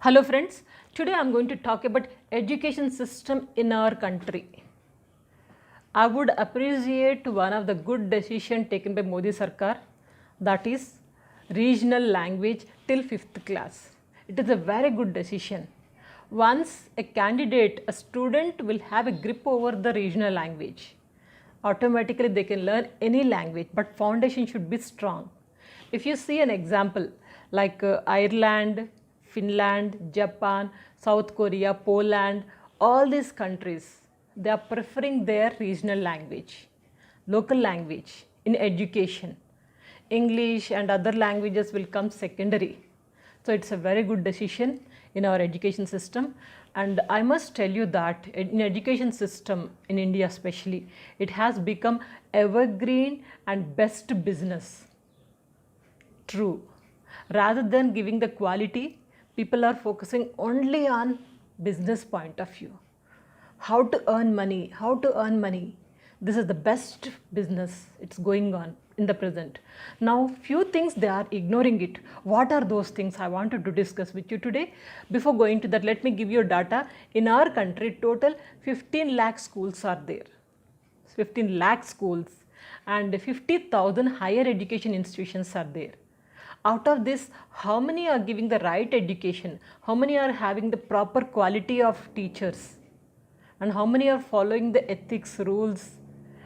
Hello friends, today I am going to talk about education system in our country. I would appreciate one of the good decision taken by Modi Sarkar, that is regional language till 5th class. It is a very good decision. Once a candidate, a student will have a grip over the regional language, automatically they can learn any language, but foundation should be strong. If you see an example like Ireland, Finland, Japan, South Korea, Poland, all these countries, they are preferring their regional language, local language in education. English and other languages will come secondary. So it's a very good decision in our education system. And I must tell you that in education system in India especially, it has become evergreen and best business. True. Rather than giving the quality, people are focusing only on business point of view. How to earn money, how to earn money. This is the best business it's going on in the present. Now few things they are ignoring it. What are those things I wanted to discuss with you today? Before going to that, let me give you data. In our country, total 15 lakh schools are there. 15 lakh schools and 50,000 higher education institutions are there. Out of this, how many are giving the right education? How many are having the proper quality of teachers? And how many are following the ethics rules?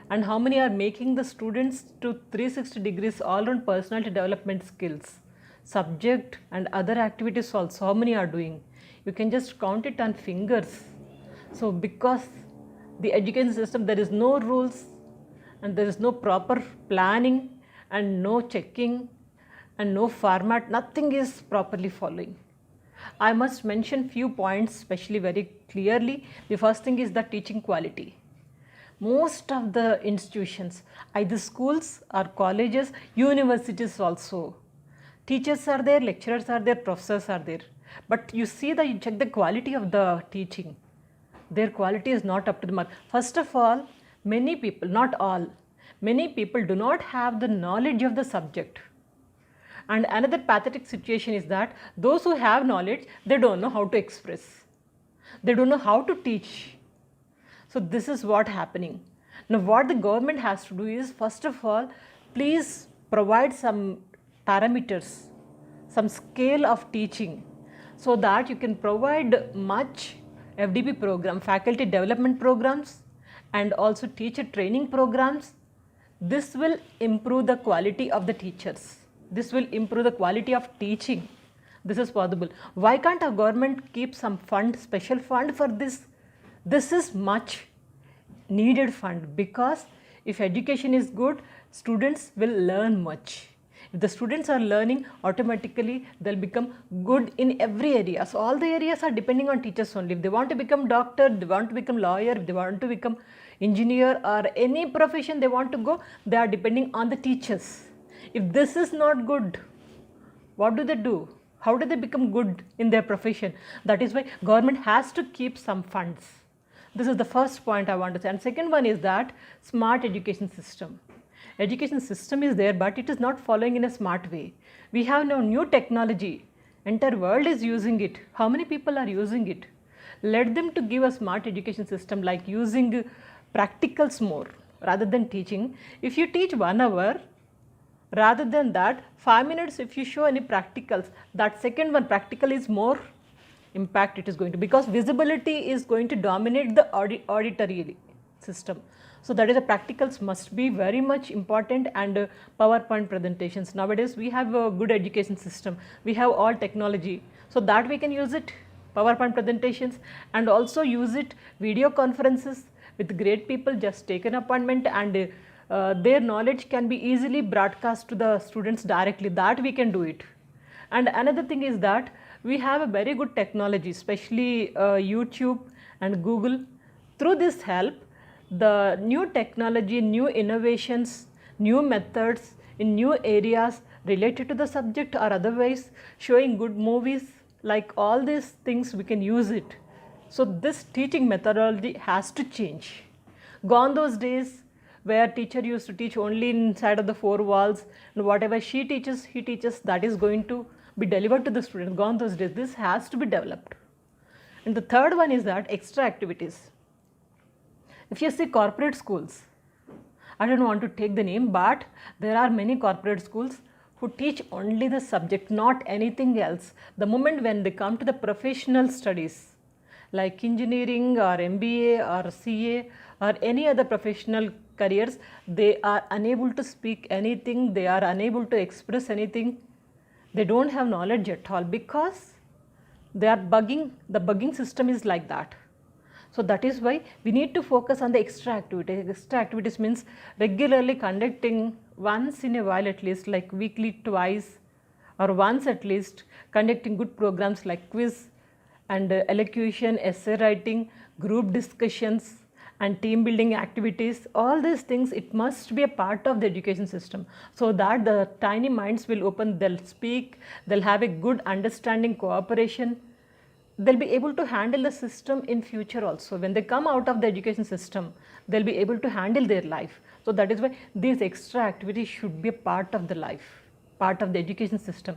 And how many are making the students to 360 degrees all-round personality development skills? Subject and other activities also, how many are doing? You can just count it on fingers. So because the education system, there is no rules and there is no proper planning and no checking and no format, nothing is properly following. I must mention few points especially very clearly. The first thing is the teaching quality. Most of the institutions, either schools or colleges, universities also, teachers are there, lecturers are there, professors are there. But you check the quality of the teaching. Their quality is not up to the mark. First of all, many people, not all, many people do not have the knowledge of the subject. And another pathetic situation is that those who have knowledge, they don't know how to express. They don't know how to teach. So this is what happening. Now what the government has to do is, first of all, please provide some parameters, some scale of teaching, so that you can provide much FDP program, faculty development programs, and also teacher training programs. This will improve the quality of the teachers. This will improve the quality of teaching. This is possible. Why can't our government keep some fund, special fund for this? This is much needed fund, because if education is good, students will learn much. If the students are learning, automatically they'll become good in every area. So all the areas are depending on teachers only. If they want to become doctor, they want to become lawyer, if they want to become engineer or any profession they want to go, they are depending on the teachers. If this is not good, what do they do? How do they become good in their profession? That is why government has to keep some funds. This is the first point I want to say. And second one is that smart education system. Education system is there, but it is not following in a smart way. We have now new technology. Entire world is using it. How many people are using it? Let them to give a smart education system, like using practicals more rather than teaching. If you teach 1 hour, rather than that, 5 minutes if you show any practicals, that second one practical is more impact it is going to, because visibility is going to dominate the auditory system. So that is the practicals must be very much important, and PowerPoint presentations. Nowadays we have a good education system. We have all technology, so that we can use it, PowerPoint presentations, and also use it video conferences with great people. Just take an appointment and their knowledge can be easily broadcast to the students directly. That we can do it. And another thing is that we have a very good technology, especially YouTube and Google. Through this help, the new technology, new innovations, new methods in new areas related to the subject or otherwise, showing good movies, like all these things we can use it. So this teaching methodology has to change. Gone those days where teacher used to teach only inside of the 4 walls, and whatever she teaches, he teaches, that is going to be delivered to the students. Gone those days. This has to be developed. And the third one is that extra activities. If you see corporate schools, I don't want to take the name, but there are many corporate schools who teach only the subject, not anything else. The moment when they come to the professional studies like engineering or MBA or CA or any other professional careers, they are unable to speak anything, they are unable to express anything. They don't have knowledge at all because they are bugging. The bugging system is like that. So that is why we need to focus on the extra activities. Extra activities means regularly conducting once in a while at least, like weekly twice or once at least, conducting good programs like quiz and elocution, essay writing, group discussions and team building activities. All these things, it must be a part of the education system so that the tiny minds will open, they'll speak, they'll have a good understanding, cooperation. They'll be able to handle the system in future also. When they come out of the education system, they'll be able to handle their life. So that is why these extra activities should be a part of the life, part of the education system.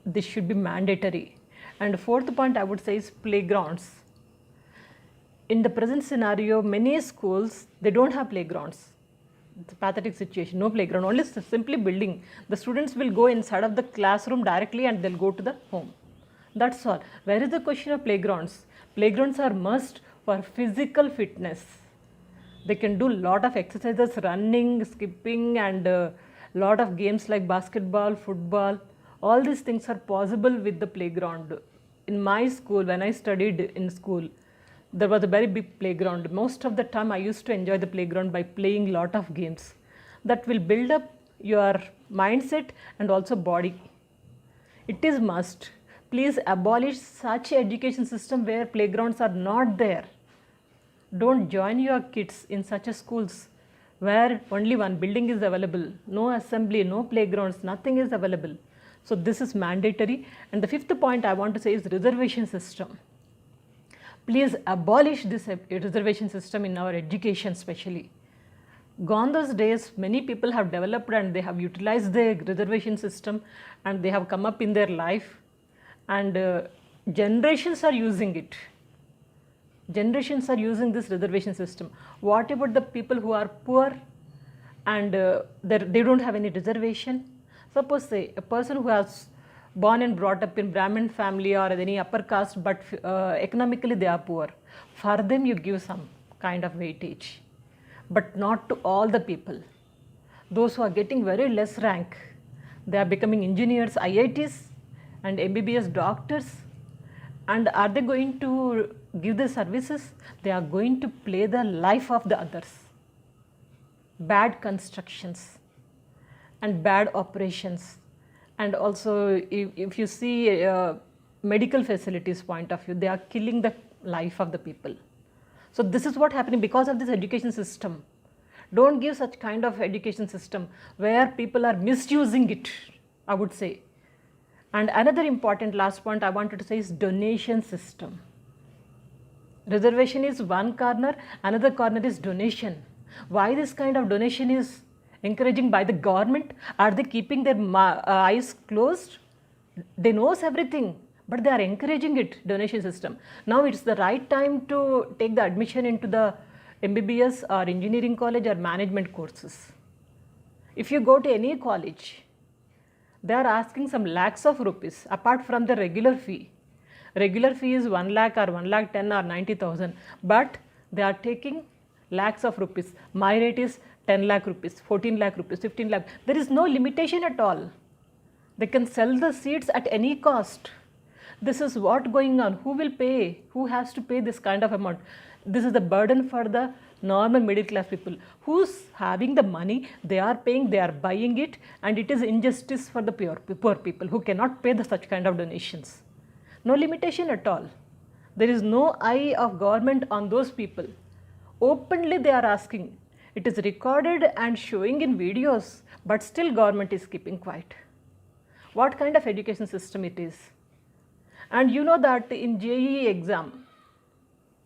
This should be mandatory. And fourth point I would say is playgrounds. In the present scenario, many schools, they don't have playgrounds. It's a pathetic situation, no playground, only simply building. The students will go inside of the classroom directly and they'll go to the home. That's all. Where is the question of playgrounds? Playgrounds are must for physical fitness. They can do lot of exercises, running, skipping and lot of games like basketball, football. All these things are possible with the playground. In my school, when I studied in school, there was a very big playground. Most of the time I used to enjoy the playground by playing lot of games. That will build up your mindset and also body. It is must. Please abolish such education system where playgrounds are not there. Don't join your kids in such a schools where only one building is available, no assembly, no playgrounds, nothing is available. So this is mandatory. And the fifth point I want to say is reservation system. Please abolish this reservation system in our education especially. Gone those days, many people have developed and they have utilized the reservation system and they have come up in their life. And generations are using it. Generations are using this reservation system. What about the people who are poor and they don't have any reservation? Suppose say a person who has born and brought up in Brahmin family or any upper caste but economically they are poor. For them you give some kind of weightage, but not to all the people. Those who are getting very less rank, they are becoming engineers, IITs and MBBS doctors, and are they going to give the services? They are going to play the life of the others. Bad constructions and bad operations, and also if you see medical facilities point of view, they are killing the life of the people. So this is what happening because of this education system. Don't give such kind of education system where people are misusing it, I would say. And another important last point I wanted to say is donation system. Reservation is one corner, another corner is donation. Why this kind of donation is encouraging by the government? Are they keeping their eyes closed? They knows everything, but they are encouraging it, donation system. Now it's the right time to take the admission into the MBBS or engineering college or management courses. If you go to any college, they are asking some lakhs of rupees apart from the regular fee. Regular fee is 1 lakh or 1 lakh 10 or 90,000, but they are taking lakhs of rupees. My rate is 10 lakh rupees, 14 lakh rupees, 15 lakh. There is no limitation at all. They can sell the seats at any cost. This is what going on. Who will pay? Who has to pay this kind of amount? This is the burden for the normal middle class people. Who's having the money? They are paying, they are buying it, and it is injustice for the poor people who cannot pay such kind of donations. No limitation at all. There is no eye of government on those people. Openly they are asking. It is recorded and showing in videos, but still government is keeping quiet. What kind of education system it is? And you know that in JEE exam,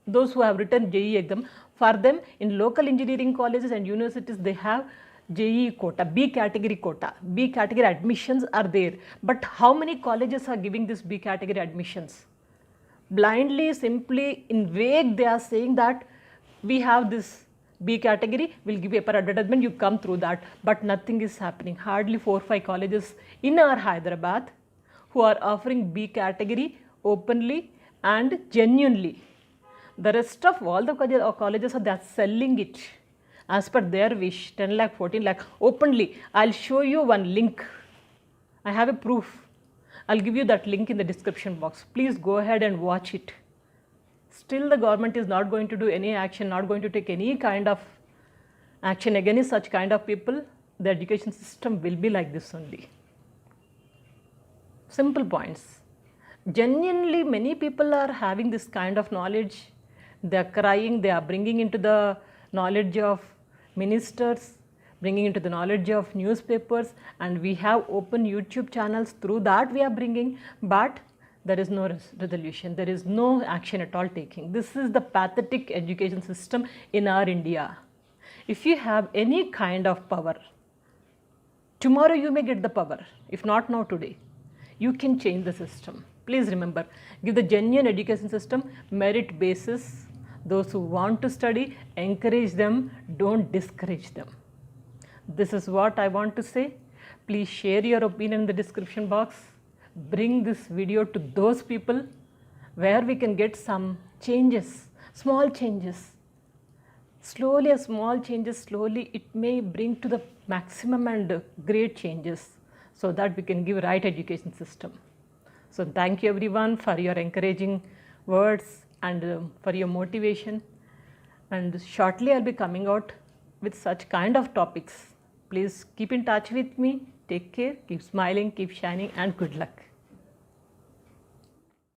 those who have written JEE exam, for them in local engineering colleges and universities, they have JEE quota, B category quota, B category admissions are there. But how many colleges are giving this B category admissions? Blindly, simply in vague, they are saying that we have this B category, we'll give you a advertisement, you come through that. But nothing is happening. Hardly 4 or 5 colleges in our Hyderabad who are offering B category openly and genuinely. The rest of all the colleges are selling it as per their wish, 10 lakh, 14 lakh, openly. I'll show you one link. I have a proof. I'll give you that link in the description box. Please go ahead and watch it. Still the government is not going to do any action, not going to take any kind of action against such kind of people. The education system will be like this only. Simple points. Genuinely, many people are having this kind of knowledge. They are crying, they are bringing into the knowledge of ministers, bringing into the knowledge of newspapers, and we have open YouTube channels. Through that we are bringing, but there is no resolution, there is no action at all taking. This is the pathetic education system in our India. If you have any kind of power, tomorrow you may get the power, if not now, today. You can change the system. Please remember, give the genuine education system, merit basis. Those who want to study, encourage them, don't discourage them. This is what I want to say. Please share your opinion in the description box. Bring this video to those people where we can get some changes, small changes. Slowly, a small changes, slowly it may bring to the maximum and great changes, so that we can give right education system. So thank you everyone for your encouraging words and for your motivation, and shortly I'll be coming out with such kind of topics. Please keep in touch with me. Take care, keep smiling, keep shining, and good luck.